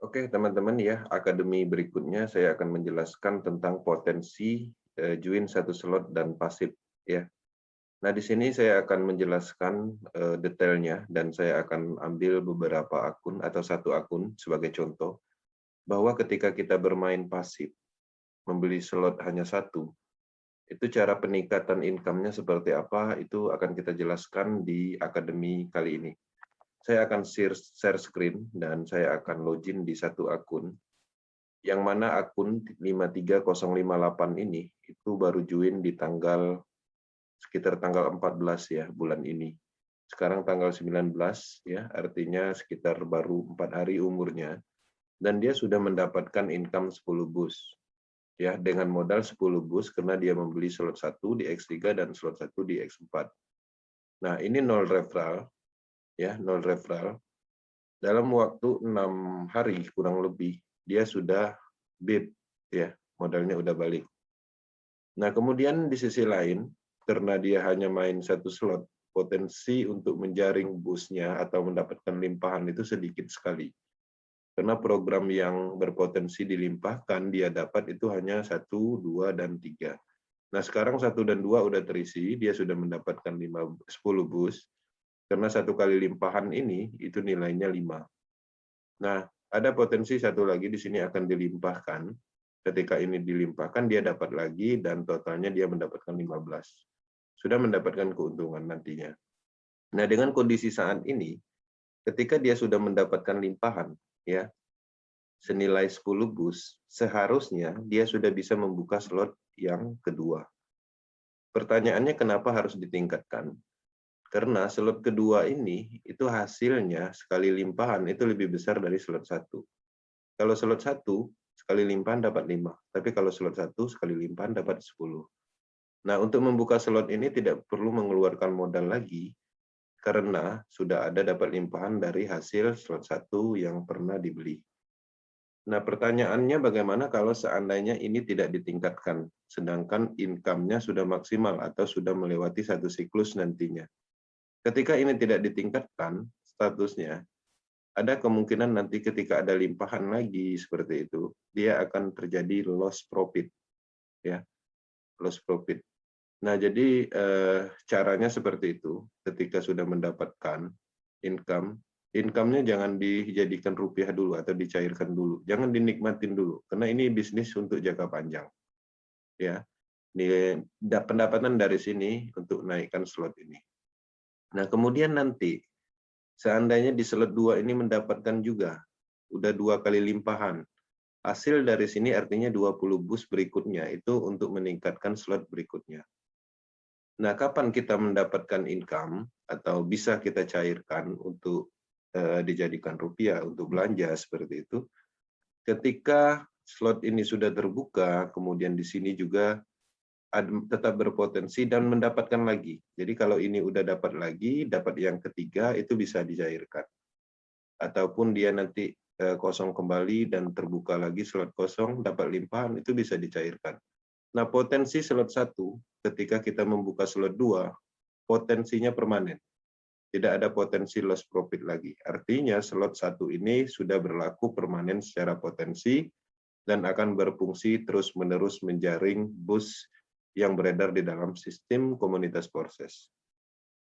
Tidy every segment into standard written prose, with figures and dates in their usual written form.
Oke, teman-teman ya, akademi berikutnya saya akan menjelaskan tentang potensi join satu slot dan pasif ya. Nah, di sini saya akan menjelaskan detailnya dan saya akan ambil beberapa akun atau satu akun sebagai contoh bahwa ketika kita bermain pasif, membeli slot hanya satu, itu cara peningkatan income-nya seperti apa itu akan kita jelaskan di akademi kali ini. Saya akan share screen dan saya akan login di satu akun yang mana akun 53058 ini itu baru join di sekitar tanggal 14 ya bulan ini. Sekarang tanggal 19 ya, artinya sekitar baru 4 hari umurnya dan dia sudah mendapatkan income 10 bus. Ya, dengan modal 10 bus karena dia membeli slot 1 di X3 dan slot 1 di X4. Nah, ini nol referral ya, nol referral. Dalam waktu 6 hari kurang lebih dia sudah bid ya, modalnya udah balik. Nah, kemudian di sisi lain, karena dia hanya main satu slot, potensi untuk menjaring busnya atau mendapatkan limpahan itu sedikit sekali. Karena program yang berpotensi dilimpahkan, dia dapat itu hanya 1, 2, dan 3. Nah, sekarang 1 dan 2 udah terisi, dia sudah mendapatkan 10 bus. Karena satu kali limpahan ini, itu nilainya 5. Nah, ada potensi satu lagi di sini akan dilimpahkan. Ketika ini dilimpahkan, dia dapat lagi dan totalnya dia mendapatkan 15. Sudah mendapatkan keuntungan nantinya. Nah, dengan kondisi saat ini, ketika dia sudah mendapatkan limpahan, ya senilai 10 bus, seharusnya dia sudah bisa membuka slot yang kedua. Pertanyaannya kenapa harus ditingkatkan? Karena slot kedua ini, itu hasilnya sekali limpahan itu lebih besar dari slot satu. Kalau slot 1, sekali limpahan dapat 5. Tapi kalau slot 1, sekali limpahan dapat 10. Nah, untuk membuka slot ini tidak perlu mengeluarkan modal lagi, karena sudah ada dapat limpahan dari hasil slot 1 yang pernah dibeli. Nah, pertanyaannya bagaimana kalau seandainya ini tidak ditingkatkan, sedangkan income-nya sudah maksimal atau sudah melewati satu siklus nantinya. Ketika ini tidak ditingkatkan statusnya, ada kemungkinan nanti ketika ada limpahan lagi seperti itu, dia akan terjadi loss profit, ya, loss profit. Nah, jadi caranya seperti itu. Ketika sudah mendapatkan income, income-nya jangan dijadikan rupiah dulu atau dicairkan dulu, jangan dinikmatin dulu, karena ini bisnis untuk jangka panjang, ya. Pendapatan dari sini untuk naikkan slot ini. Nah, kemudian nanti seandainya di slot 2 ini mendapatkan juga, udah 2 kali limpahan. Hasil dari sini artinya 20 bus berikutnya itu untuk meningkatkan slot berikutnya. Nah, kapan kita mendapatkan income atau bisa kita cairkan untuk dijadikan rupiah untuk belanja seperti itu? Ketika slot ini sudah terbuka, kemudian di sini juga tetap berpotensi dan mendapatkan lagi. Jadi kalau ini udah dapat lagi, dapat yang ketiga itu bisa dicairkan. Ataupun dia nanti kosong kembali dan terbuka lagi slot kosong, dapat limpahan, itu bisa dicairkan. Nah, potensi slot 1 ketika kita membuka slot 2, potensinya permanen. Tidak ada potensi loss profit lagi. Artinya slot 1 ini sudah berlaku permanen secara potensi dan akan berfungsi terus-menerus menjaring bus yang beredar di dalam sistem komunitas Porses.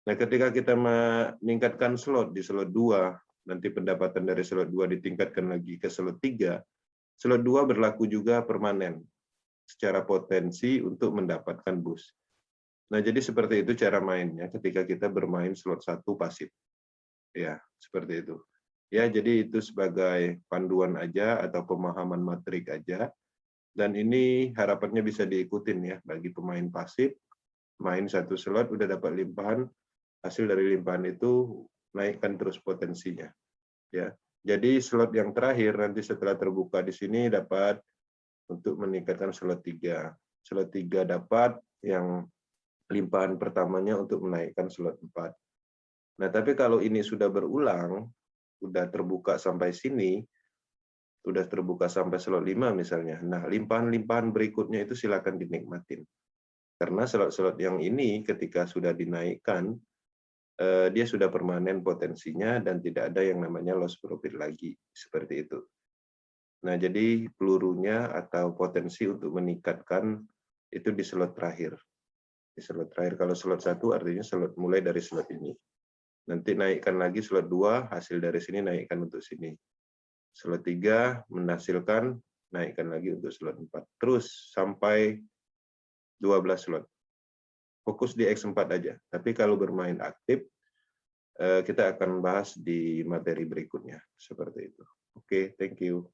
Nah, ketika kita meningkatkan slot di slot 2, nanti pendapatan dari slot 2 ditingkatkan lagi ke slot 3, slot 2 berlaku juga permanen secara potensi untuk mendapatkan bus. Nah, jadi seperti itu cara mainnya ketika kita bermain slot 1 pasif. Ya, seperti itu. Ya, jadi itu sebagai panduan aja atau pemahaman matrik aja. Dan ini harapannya bisa diikutin ya bagi pemain pasif, main satu slot udah dapat limpahan, hasil dari limpahan itu naikkan terus potensinya. Ya. Jadi slot yang terakhir nanti setelah terbuka di sini dapat untuk meningkatkan slot 3. Slot 3 dapat yang limpahan pertamanya untuk menaikkan slot 4. Nah, tapi kalau ini sudah berulang, sudah terbuka sampai sini, sudah terbuka sampai slot 5 misalnya. Nah, limpahan-limpahan berikutnya itu silakan dinikmatin. Karena slot-slot yang ini ketika sudah dinaikkan, dia sudah permanen potensinya dan tidak ada yang namanya loss profit lagi. Seperti itu. Nah, jadi pelurunya atau potensi untuk meningkatkan itu di slot terakhir. Di slot terakhir, kalau slot 1 artinya slot mulai dari slot ini. Nanti naikkan lagi slot 2, hasil dari sini naikkan untuk sini. Slot 3 menghasilkan, naikkan lagi untuk slot 4. Terus sampai 12 slot. Fokus di X4 aja. Tapi kalau bermain aktif, kita akan bahas di materi berikutnya. Seperti itu. Oke, thank you.